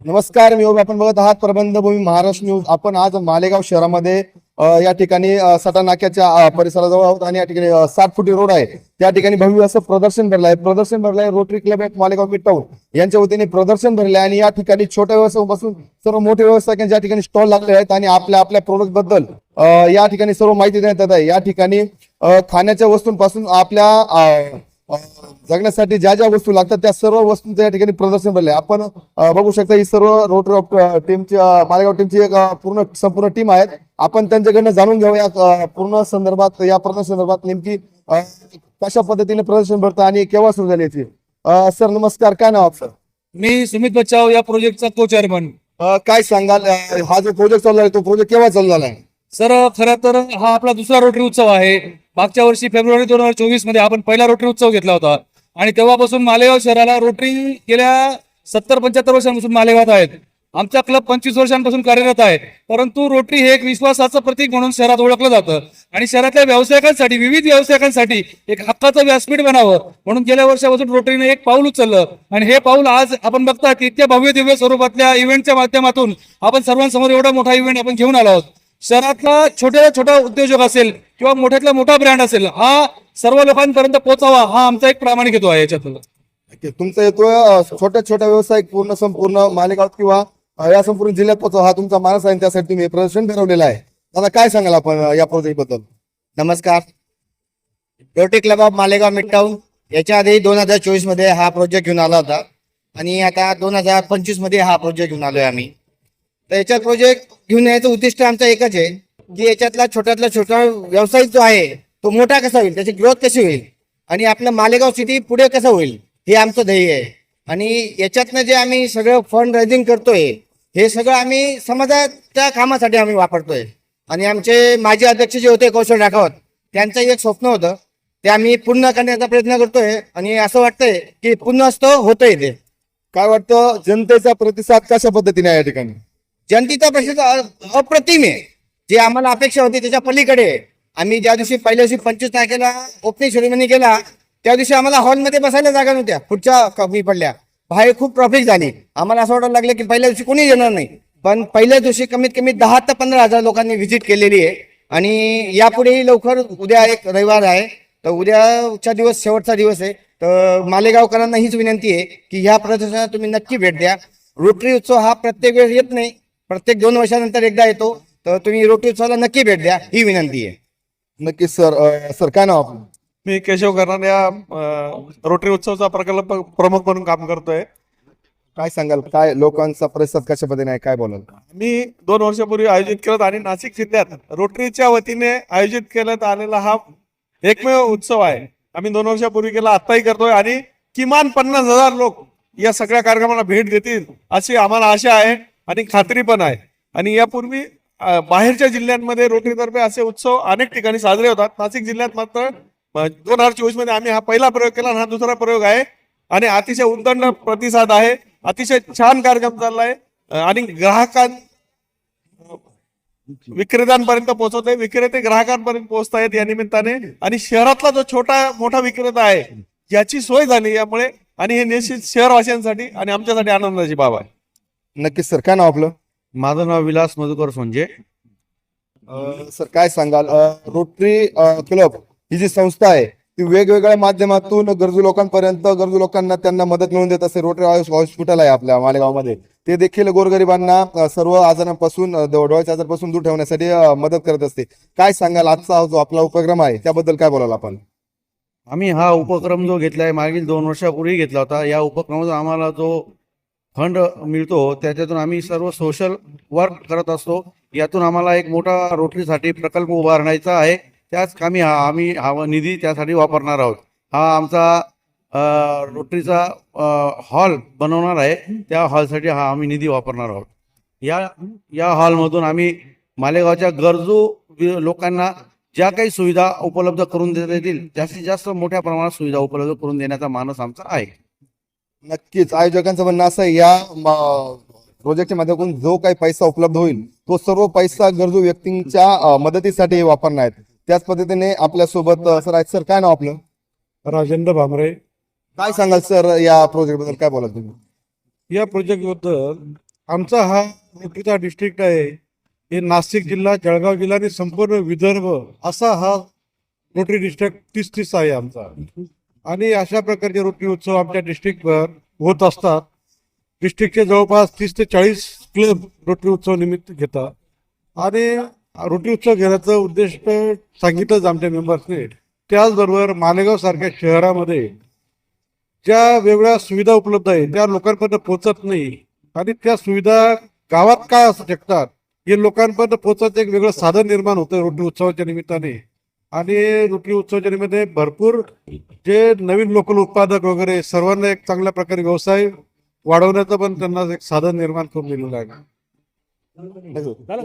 नमस्कार, मी आपण बघत आहात प्रबंधभूमी महाराष्ट्र न्यूज. आपण आज मालेगाव शहरामध्ये या ठिकाणी सटा नाक्याच्या परिसराजवळ आहोत आणि या ठिकाणी 60 फुटी रोड आहे. त्या ठिकाणी भव्य असं प्रदर्शन भरलंय. Rotary club of Malegaon mid town यांच्या वतीने प्रदर्शन भरले आणि या ठिकाणी छोट्या व्यवसायापासून सर्व मोठे व्यवसाय ज्या ठिकाणी स्टॉल लागले आहेत आणि आपल्या आपल्या प्रोडक्ट बद्दल या ठिकाणी सर्व माहिती देण्यात येत आहे. या ठिकाणी खाण्याच्या वस्तूंपासून आपल्या जगण्यासाठी ज्या ज्या वस्तू लागतात त्या सर्व वस्तूंचं या ठिकाणी प्रदर्शन भरले. आपण बघू शकता ही सर्व रोटरी ऑफ टीमची मालेगाव टीमची एक संपूर्ण टीम आहे. आपण त्यांच्याकडनं जाणून घेऊया पूर्ण संदर्भात या प्रदर्शन संदर्भात नेमकी कशा पद्धतीने प्रदर्शन भरतं आणि केव्हा सुरू झाली याची. सर नमस्कार, काय नाव सर? मी सुमित बचाव या प्रोजेक्टचा को चेअरमन. काय सांगाल, हा जो प्रोजेक्ट चालू आहे तो प्रोजेक्ट केव्हा चालू झाला आहे? सर खरं तर हा आपला दुसरा रोटरी उत्सव आहे. मागच्या वर्षी फेब्रुवारी 2024 मध्ये आपण पहिला रोटरी उत्सव घेतला होता आणि तेव्हापासून मालेगाव शहराला रोटरी गेल्या 70-75 वर्षांपासून मालेगावात आहेत. आमचा क्लब 25 वर्षांपासून कार्यरत आहे. परंतु रोटरी हे एक विश्वासाचं प्रतीक म्हणून शहरात ओळखलं जातं आणि शहरातल्या व्यावसायिकांसाठी, विविध व्यावसायिकांसाठी एक हक्काचं व्यासपीठ बनावं म्हणून गेल्या वर्षापासून रोटरीने एक पाऊल उचललं आणि हे पाऊल आज आपण बघता की इतक्या भव्य दिव्य स्वरूपातल्या इव्हेंटच्या माध्यमातून आपण सर्वांसमोर एवढा मोठा इव्हेंट आपण घेऊन आलो आहोत. शहरातला छोट्या छोटा उद्योजक असेल किंवा मोठ्यातला मोठा ब्रँड असेल, हा सर्व लोकांपर्यंत पोहोचावा हा आमचा एक प्रामाणिक हेतू आहे. याच्यातून तुमचा येतोय छोट्या छोट्या व्यवसायिक संपूर्ण मालेगावात किंवा या संपूर्ण जिल्ह्यात पोहोचवा हा तुमचा मानस आहे. त्यासाठी तुम्ही प्रदर्शन ठरवलेलं आहे. दादा काय सांगाल आपण या प्रोजेक्ट बद्दल? नमस्कार. Rotary club of Malegaon mid town याच्या आधी 2024 मध्ये हा प्रोजेक्ट घेऊन आला होता आणि आता 2025 मध्ये हा प्रोजेक्ट घेऊन आलोय आम्ही. तर याच्यात प्रोजेक्ट घेऊन यायचं उद्दिष्ट आमचं एकच आहे की याच्यातला छोटा व्यवसाय जो आहे तो मोठा कसा होईल, त्याची ग्रोथ कशी होईल आणि आपलं मालेगाव सिटी पुढे कसं होईल हे आमचं ध्येय आहे. आणि याच्यातनं जे आम्ही सगळं फंड रेझिंग करतोय हे सगळं आम्ही समाजाच्या कामासाठी आम्ही वापरतोय. आणि आमचे माजी अध्यक्ष जे होते कौशल राठोड, त्यांचं एक स्वप्न होतं ते आम्ही पूर्ण करण्याचा प्रयत्न करतोय आणि असं वाटतंय की पूर्ण असतं होतंय. ते काय वाटतं, जनतेचा प्रतिसाद कशा पद्धतीने आहे या ठिकाणी? जनतेचा प्रतिसाद अप्रतिम आहे. जे आम्हाला अपेक्षा होती त्याच्या पलीकडे. आम्ही ज्या दिवशी पहिल्या दिवशी 25 तारखेला ओपनिंग सेरेमनी केला त्या दिवशी आम्हाला हॉलमध्ये बसायला जागा नव्हत्या, खुर्च्या कमी पडल्या, बाहेर खूप ट्रॉफिक झाली. आम्हाला असं वाटायला लागलं की पहिल्या दिवशी कोणी येणार नाही, पण पहिल्या दिवशी कमीत कमी 10 ते 15,000 लोकांनी व्हिजिट केलेली आहे. आणि यापुढेही लवकर, उद्या एक रविवार आहे तर उद्याचा दिवस शेवटचा दिवस आहे. तर मालेगावकरांना हीच विनंती आहे की ह्या प्रदर्शनाला तुम्ही नक्की भेट द्या. रोटरी उत्सव हा प्रत्येक वेळेस येत नाही, प्रत्येक 2 वर्षानंतर एकदा येतो. तर तुम्ही रोटरी उत्सवाला नक्की भेट द्या ही विनंती आहे. नक्कीच सर. सर काय नाव आपलं? मी केशव करणार या रोटरी उत्सवचा प्रकल्प प्रमुख म्हणून काम करतोय. काय सांगाल, काय लोकांचा प्रतिसाद कशा पद्धतीने आहे, काय बोलाल? मी 2 वर्षापूर्वी आयोजित केलं आणि नाशिक जिल्ह्यात रोटरीच्या वतीने आयोजित करण्यात आलेला हा एकमेव उत्सव आहे. आम्ही 2 वर्षापूर्वी केला, आत्ताही करतोय आणि किमान 50,000 लोक या सगळ्या कार्यक्रमाला भेट देतील अशी आम्हाला आशा आहे आणि खात्री पण आहे. आणि यापूर्वी बाहेरच्या जिल्ह्यांमध्ये रोटरीतर्फे असे उत्सव अनेक ठिकाणी साजरे होतात. नाशिक जिल्ह्यात मात्र 2024 मध्ये आम्ही हा पहिला प्रयोग केला आणि हा दुसरा प्रयोग आहे आणि अतिशय उदंड प्रतिसाद आहे. अतिशय छान कार्यक्रम चाललाय आणि विक्रेत्यांपर्यंत पोहोचवत, विक्रेते ग्राहकांपर्यंत पोहोचतायत या निमित्ताने. आणि शहरातला जो छोटा मोठा विक्रेता आहे याची सोय झाली यामुळे, आणि हे निश्चित शहरवासियांसाठी आणि आमच्यासाठी आनंदाची बाब आहे. नक्कीच सर. काय नाव आपलं? माझं नाव विलास मधुकर सोंजे. सर काय सांगाल, रोटरी क्लब ही जी संस्था आहे ती वेगवेगळ्या माध्यमातून गरजू लोकांना त्यांना मदत मिळवून देत असते. रोटरी हॉस्पिटल आहे आपल्या मालेगावमध्ये, ते देखील गोरगरिबांना सर्व आजारांपासून, डोळ्याच्या आजारापासून दूर ठेवण्यासाठी मदत करत असते. काय सांगाल, आजचा जो आपला उपक्रम आहे त्याबद्दल काय बोलाल आपण? आम्ही हा उपक्रम जो घेतलाय मागील 2 वर्षापूर्वी घेतला होता. या उपक्रमाचा आम्हाला जो फंड मिळतो त्याच्यातून आम्ही सर्व सोशल वर्क करत असतो. यातून आम्हाला एक मोठा रोटरीसाठी प्रकल्प उभारण्याचा आहे. त्याच कामी आम्ही हा निधी त्यासाठी वापरणार आहोत. हा आमचा रोटरीचा हॉल बनवणार आहे. त्या हॉलसाठी हा आम्ही निधी वापरणार आहोत. या हॉलमधून आम्ही मालेगावच्या गरजू लोकांना ज्या काही सुविधा उपलब्ध करून देता येतील, जास्तीत जास्त मोठ्या प्रमाणात सुविधा उपलब्ध करून देण्याचा मानस आमचा आहे. नक्कीच आयोजकांचं म्हणणं असं आहे, या प्रोजेक्टच्या माध्यमातून जो काही पैसा उपलब्ध होईल तो सर्व पैसा गरजू व्यक्तींच्या मदतीसाठी वापरणार आहेत. त्याच पद्धतीने आपल्या सोबत सर आहेत. सर काय नाव आपलं? राजेंद्र भामरे. काय सांगाल सर, या प्रोजेक्ट बद्दल काय बोलाल तुम्ही? या प्रोजेक्ट बद्दल आमचा हा रोटरीचा डिस्ट्रिक्ट आहे, हे नाशिक जिल्हा, जळगाव जिल्हा आणि संपूर्ण विदर्भ असा हा रोटरी डिस्ट्रिक्ट 30 आहे आमचा. आणि अशा प्रकारचे रोटरी उत्सव आमच्या डिस्ट्रिक्टवर होत असतात. डिस्ट्रिक्टचे जवळपास 30 ते 40 क्लब रोटरी उत्सव निमित्त घेतात. आणि रोटरी उत्सव घेण्याचं उद्दिष्ट सांगितलंच आमच्या मेंबर्सने. त्याचबरोबर मालेगाव सारख्या शहरामध्ये ज्या वेगवेगळ्या सुविधा उपलब्ध आहेत त्या लोकांपर्यंत पोहोचत नाही, आणि त्या सुविधा गावात काय असू शकतात हे लोकांपर्यंत पोहोचायचं एक वेगळं साधन निर्माण होतं रोटरी उत्सवाच्या निमित्ताने. आणि रोटरी उत्सवाच्या निमित्ताने भरपूर जे नवीन लोकल उत्पादक वगैरे सर्वांना एक चांगल्या प्रकारे व्यवसाय वाढवण्याचं पण त्यांना एक साधन निर्माण करून दिलेलं आहे.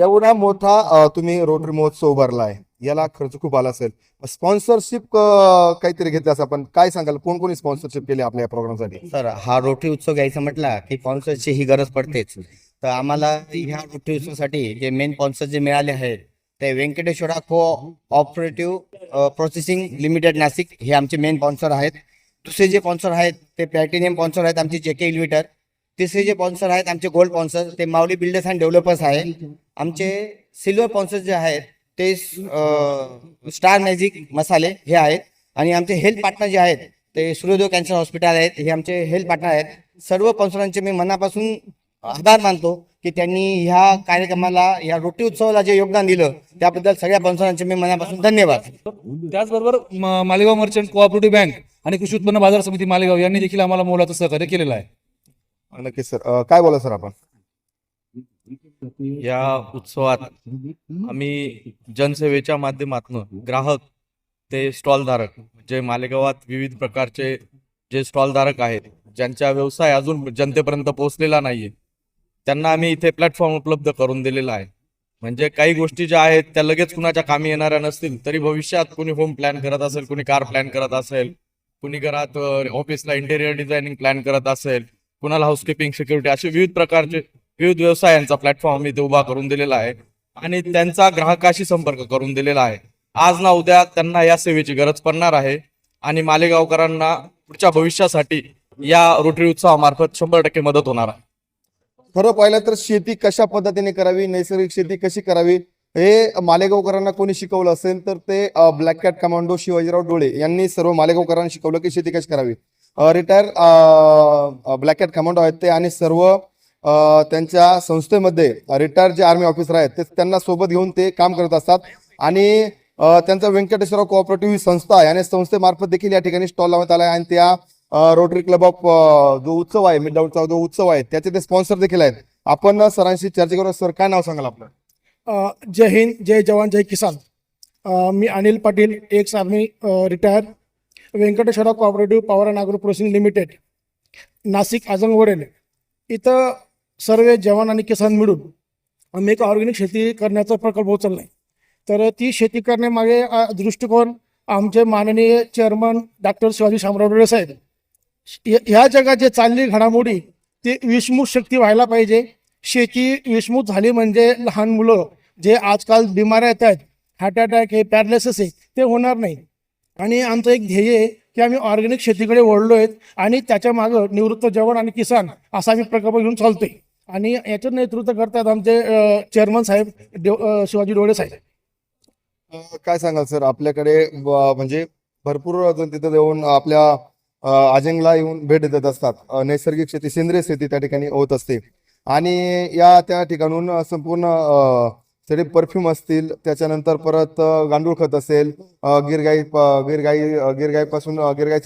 एवढा मोठा तुम्ही रोटरी महोत्सव उभारला आहे, याला खर्च खूप आला असेल. स्पॉन्सरशिप काहीतरी घेतलं असं आपण काय सांगाल, कोण कोणी स्पॉन्सरशिप केली आपल्या या प्रोग्रामसाठी? सर, हा रोटरी उत्सव घ्यायचा म्हटला की स्पॉन्सरची ही गरज पडतेच. तर आम्हाला ह्या रोटरी उत्सवासाठी जे मेन स्पॉन्सर जे मिळाले आहेत ते व्यंकटेश्वरा को ऑपरेटिव्ह प्रोसेसिंग लिमिटेड नाशिक हे आमचे मेन स्पॉन्सर आहेत. दुसरे जे स्पॉन्सर आहेत ते प्लॅटिनियम स्पॉन्सर आहेत आमचे JK इन्व्हिटर. तिसरे जे स्पॉन्सर आहेत आमचे गोल्ड स्पॉन्सर ते माऊली बिल्डर्स अँड डेव्हलपर्स आहे. आमचे सिल्वर स्पॉन्सर जे आहेत ते स्टार मॅजिक मसाले हे आहेत. आणि आमचे हेल्थ पार्टनर जे आहेत ते सूर्योदय कॅन्सर हॉस्पिटल आहेत, हे आमचे हेल्थ पार्टनर आहेत. सर्व स्पॉन्सरांचे मी मनापासून आभार मानतो की त्यांनी ह्या कार्यक्रमाला, या रोटरी उत्सवाला जे योगदान दिलं त्याबद्दल सगळ्या स्पॉन्सरांचे मी मनापासून धन्यवाद. त्याचबरोबर मालेगाव मर्चंट कोऑपरेटिव्ह बँक आणि कृषी उत्पन्न बाजार समिती मालेगाव यांनी देखील आम्हाला मोलाचं सहकार्य केलेलं आहे. नक्कीच सर, काय बोला सर आपण? या उत्सवात आम्ही जनसेवेच्या माध्यमातून ग्राहक ते स्टॉलधारक, जे मालेगावात विविध प्रकारचे जे स्टॉलधारक आहेत ज्यांचा व्यवसाय अजून जनतेपर्यंत पोहोचलेला नाहीये, त्यांना आम्ही इथे प्लॅटफॉर्म उपलब्ध करून दिलेला आहे. म्हणजे काही गोष्टी ज्या आहेत त्या लगेच कुणाच्या कामी येणाऱ्या नसतील तरी भविष्यात कुणी होम प्लॅन करत असेल, कुणी कार प्लॅन करत असेल, कुणी घरात ऑफिसला इंटेरियर डिझायनिंग प्लॅन करत असेल, कुणाला हाऊसकीपिंग, सिक्युरिटी, असे विविध प्रकारचे विविध व्यवसायांचा प्लॅटफॉर्म आम्ही इथे उभा करून दिलेला आहे आणि त्यांचा ग्राहकाशी संपर्क करून दिलेला आहे. आज ना उद्या त्यांना या सेवेची गरज पडणार आहे आणि मालेगावकरांना पुढच्या भविष्यासाठी या रोटरी उत्सवामार्फत 100% मदत होणार आहे. खरं पाहिलं तर शेती कशा पद्धतीने करावी, नैसर्गिक शेती कशी करावी हे मालेगावकरांना कोणी शिकवलं असेल तर ते ब्लॅक कॅट कमांडो शिवाजीराव डोळे यांनी सर्व मालेगावकरांना शिकवलं की शेती कशी करावी. रिटायर ब्लॅक कॅट कमांडो आहेत ते, आणि सर्व त्यांच्या संस्थेमध्ये रिटायर जे आर्मी ऑफिसर आहेत ते त्यांना सोबत घेऊन ते काम करत असतात. आणि त्यांचा व्यंकटेश्वरा कोऑपरेटिव्ह ही संस्था आहे आणि संस्थेमार्फत देखील या ठिकाणी स्टॉल लावण्यात आला आहे. आणि त्या रोटरी क्लब ऑफ जो उत्सव आहे, मिडटाऊनचा जो उत्सव आहे त्याचे ते स्पॉन्सर देखील आहेत. आपण सरांशी चर्चा करू. सर, काय नाव सांगाल आपलं? जय हिंद, जय जवान, जय किसान. मी Anil Patil, ex army retire, Venkateshwara cooperative power and agro processing limited, Nashik आजंगवडेल. इथं सर्व जवान आणि किसान मिळून आम्ही एक ऑर्गॅनिक शेती करण्याचा प्रकल्प उचलला आहे. तर ती शेती करण्यामागे दृष्टिकोन आमचे माननीय चेअरमन डॉक्टर शिवाजी शामराव डोळे साहेब. ह्या जगात जे चालली घडामोडी ती विषमुक्त शक्ती व्हायला पाहिजे. शेती विषमुक्त झाली म्हणजे लहान मुलं जे आजकाल बिमाऱ्या येत आहेत, हार्ट अटॅक आहे, पॅरालिसिस आहे, ते होणार नाही. आणि आमचं एक ध्येय आहे की आम्ही ऑर्गॅनिक शेतीकडे वळलो आहेत आणि त्याच्या मागं निवृत्त जवान आणि किसान असा आम्ही प्रकल्प घेऊन चालतोय. आणि याचं नेतृत्व करतात आमचे चेअरमन साहेब शिवाजी डोळे साहेब. काय सांगाल सर, आपल्याकडे म्हणजे भरपूर जण तिथे येऊन आपल्या अजंगला येऊन भेट देत असतात. नैसर्गिक शेती, सेंद्रिय शेती त्या ठिकाणी होत असते. आणि त्या ठिकाणून संपूर्ण सगळे परफ्यूम असतील, त्याच्यानंतर परत गांडूळ खत असेल, गिरगाईचं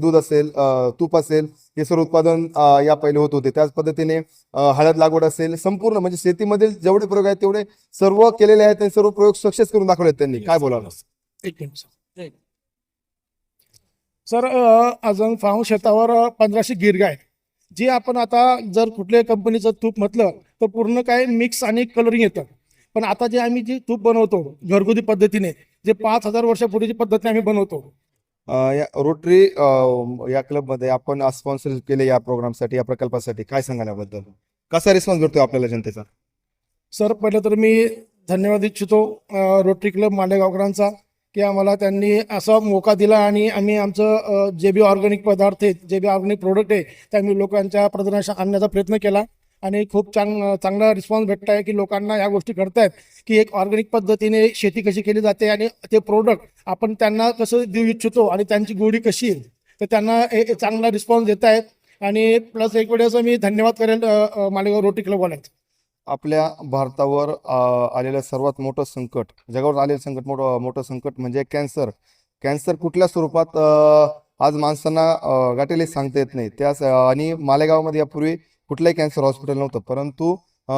दूध असेल, तूप असेल, हे सर्व उत्पादन या पहिले होत होते. त्याच पद्धतीने हळद लागवड असेल, संपूर्ण म्हणजे शेतीमधील जेवढे प्रयोग आहेत तेवढे सर्व केलेले आहेत. ते सर्व प्रयोग सक्सेस करून दाखवले आहेत त्यांनी. काय बोलावं? एक मिनिट सर. अजून फार्म शेतावर 1500 गिरगाय आहेत, जी आपण आता जर कुठल्याही कंपनीचं तूप म्हटलं तर पूर्ण काय मिक्स आणि कलरिंग येतं. पण आता जे आम्ही जे तूप बनवतो घरगुती पद्धतीने, जे 5000 वर्षापूर्वीची पद्धतीने आम्ही बनवतो. या रोटरी या क्लबमध्ये आपण स्पॉन्सरशिप केले या प्रोग्रामसाठी, या प्रकल्पासाठी, काय सांगाल याबद्दल? कसा रिस्पॉन्स भेटतो आपल्याला जनतेचा? सर, पहिलं तर मी धन्यवाद इच्छितो रोटरी क्लब मालेगावकरांचा की आम्हाला त्यांनी असा मोका दिला आणि आम्ही आमचं जे बी ऑर्गॅनिक पदार्थ आहेत, जे बी ऑर्गॅनिक प्रोडक्ट आहे ते आम्ही लोकांच्या प्रदर्शनात आणण्याचा प्रयत्न केला. आणि खूप चांगला रिस्पॉन्स भेटत आहे की लोकांना ह्या गोष्टी करतायत की एक ऑर्गॅनिक पद्धतीने शेती कशी केली जाते आणि ते प्रोडक्ट आपण त्यांना कसं देऊ इच्छितो आणि त्यांची गोडी कशी आहे, तर त्यांना चांगला रिस्पॉन्स देत आहेत. आणि प्लस एक वेळेस मी धन्यवाद करेल मालेगाव रोटरी क्लबवाल्यांचं. आपल्या भारतावर आलेलं सर्वात मोठं संकट, जगावर आलेलं संकट, मोठं संकट म्हणजे कॅन्सर कुठल्या स्वरूपात आज माणसांना गाठेल हे सांगता येत नाही. त्यास आणि मालेगावमध्ये यापूर्वी कुठलंही कॅन्सर हॉस्पिटल नव्हतं, परंतु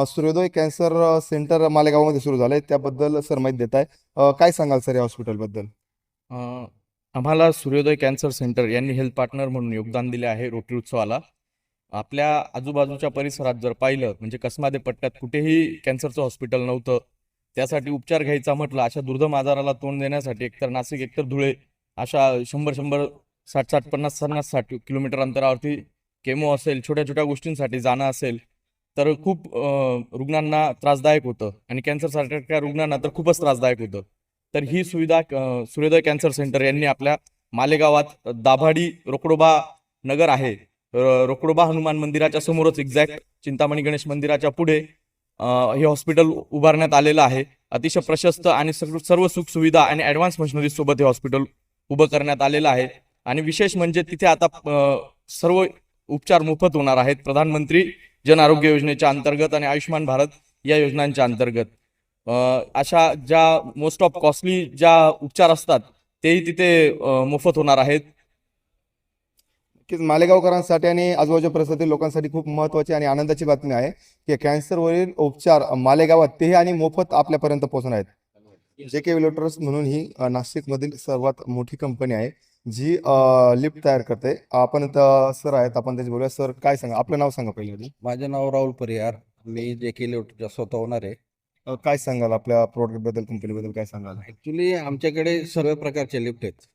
सूर्योदय कॅन्सर सेंटर मालेगावमध्ये सुरू झालंय. त्याबद्दल सर माहिती देत आहे, काय सांगाल सर या हॉस्पिटलबद्दल? आम्हाला सूर्योदय कॅन्सर सेंटर यांनी हेल्थ पार्टनर म्हणून योगदान दिले आहे रोटरी उत्सवाला. आपल्या आजूबाजूच्या परिसरात जर पाहिलं म्हणजे कसमादे पट्ट्यात कुठेही कॅन्सरचं हॉस्पिटल नव्हतं. त्यासाठी उपचार घ्यायचा म्हटलं अशा दुर्गम आजाराला तोंड देण्यासाठी एकतर नाशिक एकतर धुळे अशा 100 60 50 60 किलोमीटर अंतरावरती केमो असेल, छोट्या छोट्या गोष्टींसाठी जाणं असेल तर खूप रुग्णांना त्रासदायक होतं आणि कॅन्सरसारख्या रुग्णांना तर खूपच त्रासदायक होतं. तर ही सुविधा सूर्योदय कॅन्सर सेंटर यांनी आपल्या मालेगावात दाभाडी रोकडोबा नगर आहे, रोकडोबा हनुमान मंदिराच्या समोरच एक्झॅक्ट चिंतामणी गणेश मंदिराच्या पुढे हे हॉस्पिटल उभारण्यात आलेलं आहे. अतिशय प्रशस्त आणि सर्व सुख सुविधा आणि ॲडव्हान्स मशिनरी सोबत हे हॉस्पिटल उभं करण्यात आलेलं आहे. आणि विशेष म्हणजे तिथे आता सर्व उपचार मोफत होणार आहेत प्रधानमंत्री जन आरोग्य योजनेच्या अंतर्गत आणि आयुष्यमान भारत या योजनांच्या अंतर्गत. अशा ज्या मोस्ट ऑफ कॉस्टली ज्या उपचार असतात तेही तिथे मोफत होणार आहेत. की मालेगावकरांसाठी आणि आजूबाजूच्या परिसरातील लोकांसाठी खूप महत्त्वाची आणि आनंदाची बातमी आहे की कॅन्सरवरील उपचार मालेगावात तेही आणि मोफत आपल्यापर्यंत पोहोचणार आहेत. JK व्हेलॉटर्स म्हणून ही नाशिकमधील सर्वात मोठी कंपनी आहे जी लिफ्ट तयार करते. आपण सर आहेत, आपण त्याची बोलूया. सर काय सांगा, आपलं नाव सांगा पहिले. माझं नाव राहुल परिहार, मी JK व्हेलॉटरचा स्वतः होणार आहे. काय सांगाल आपल्या प्रोडक्टबद्दल, कंपनीबद्दल काय सांगाल? ॲक्च्युली आमच्याकडे सर्व प्रकारचे लिफ्ट आहेत.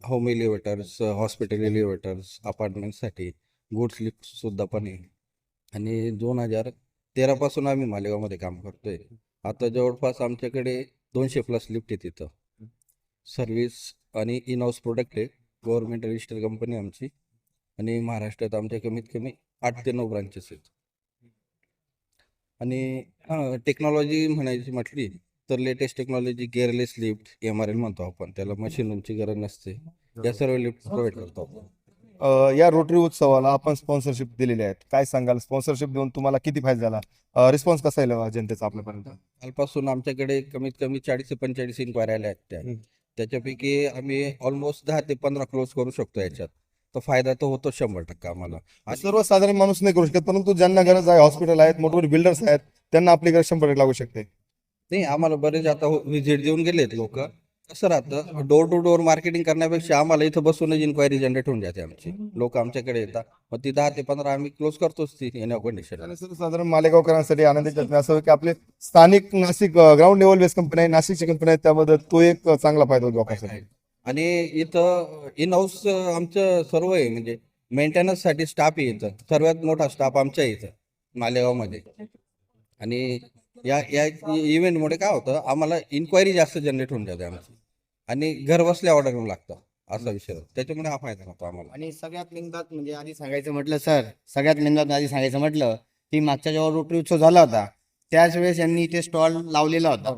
होम एलिव्हेटर्स, हॉस्पिटल एलिव्हेटर्स, अपार्टमेंटसाठी गुड्स लिफ्ट सुद्धा पण आहे. आणि 2013 पासून आम्ही मालेगावमध्ये काम करतोय. आता जवळपास आमच्याकडे 200+ लिफ्ट आहे तिथं. सर्व्हिस आणि इन हाऊस प्रोडक्ट आहे. गव्हर्नमेंट रजिस्टर कंपनी आमची. आणि महाराष्ट्रात आमच्या कमीत कमी 8 ते 9 ब्रांचेस आहेत. आणि टेक्नॉलॉजी म्हणायची म्हटली तर लेटेस्ट टेक्नॉलॉजी गिअरलेस लिफ्ट, MRL म्हणतो आपण त्याला, मशीनची गरज नसते, या सर्व लिफ्ट प्रोव्हाइड करतो आपण. या रोटरी उत्सवाला आपण स्पॉन्सरशिप दिलेली आहेत, काय सांगाल? स्पॉन्सरशिप देऊन तुम्हाला किती फायदा झाला? रिस्पॉन्स कसा आहे जनतेचा आपल्यापर्यंत? कालपासून आमच्याकडे कमीत कमी 40 ते 45 इन्क्वायरी आल्या आहेत. त्याच्यापैकी आम्ही ऑलमोस्ट 10 ते 15 क्लोज करू शकतो याच्यात. तर फायदा तर होतो 100% आम्हाला. सर्वसाधारण माणूस नाही करू शकत, परंतु ज्यांना गरज आहे, हॉस्पिटल आहेत, मोठमोठे बिल्डर्स आहेत, त्यांना आपली गरज 100% लागू शकते. नाही, आम्हाला बरेच आता व्हिजिट देऊन गेलेत लोक. कसं राहतं, डोर टू डोर मार्केटिंग करण्यापेक्षा आम्हाला इथं बसूनच इन्क्वायरी जनरेट होऊन जाते. आमची लोक आमच्याकडे येतात, मग ती 10 ते 15 आम्ही क्लोज करतोच ती येण्या कंडिशन. सर्वसाधारण मालेगावकरांसाठी आनंदाची बातमी असं की आपले स्थानिक Nashik ground level base company आहे, नाशिकची कंपनी आहे, त्याबद्दल तो एक चांगला फायदा होतो लोकांसाठी. आणि इथं इन हाऊस आमचं सर्व आहे, म्हणजे मेंटेनन्ससाठी स्टाफ आहे इथं. सर्वात मोठा स्टाफ आमच्या इथं मालेगावमध्ये. आणि या इव्हेंटमुळे काय होतं, आम्हाला इन्क्वायरी जास्त जनरेट होऊन जाते आमची आणि घर बसल्या ऑर्डर येऊन लागतं असा विषय. त्याच्यामुळे हा फायदा होतो आम्हाला. आणि सगळ्यात लिंगात म्हणजे आधी सांगायचं म्हटलं की मागच्या जेव्हा रोटरी उत्सव झाला होता त्याच वेळेस यांनी इथे स्टॉल लावलेला होता.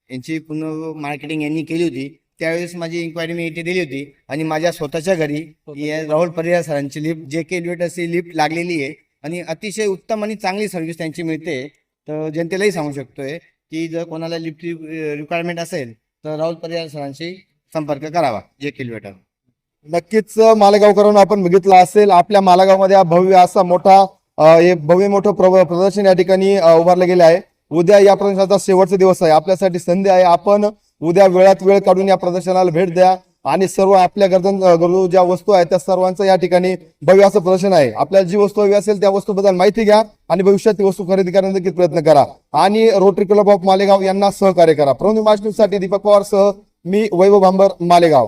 यांची पूर्ण मार्केटिंग यांनी केली होती. त्यावेळेस माझी इन्क्वायरी मी इथे दिली होती आणि माझ्या स्वतःच्या घरी राहुल परिहार सरांची लिफ्ट JK व्हेलॉटर्सची लिफ्ट लागलेली आहे आणि अतिशय उत्तम आणि चांगली सर्व्हिस त्यांची मिळते. तर जनतेलाही सांगू शकतोय की जर कोणाला लिफ्टची रिक्वायरमेंट असेल तर राहुल परिहार सरांशी संपर्क करावा, JK व्हेलॉटर. नक्कीच मालेगावकरांना आपण बघितलं असेल, आपल्या मालेगावमध्ये हा भव्य असा मोठा भव्य मोठं प्रदर्शन या ठिकाणी उभारलं गेलं आहे. उद्या या प्रदर्शनाचा शेवटचा दिवस आहे, आपल्यासाठी संधी आहे. आपण उद्या वेळात वेळ काढून या प्रदर्शनाला भेट द्या आणि सर्व आपल्या गरजू ज्या वस्तू आहेत त्या सर्वांचं या ठिकाणी भव्य असं प्रदर्शन आहे. आपल्याला जी वस्तू हवी असेल त्या वस्तूबद्दल माहिती घ्या आणि भविष्यात ती वस्तू खरेदी करण्याचा प्रयत्न करा आणि रोटरी क्लब ऑफ मालेगाव यांना सहकार्य करा. प्रमुख न्यूज साठी दीपक पवार सह मी वैभव भांबर, मालेगाव.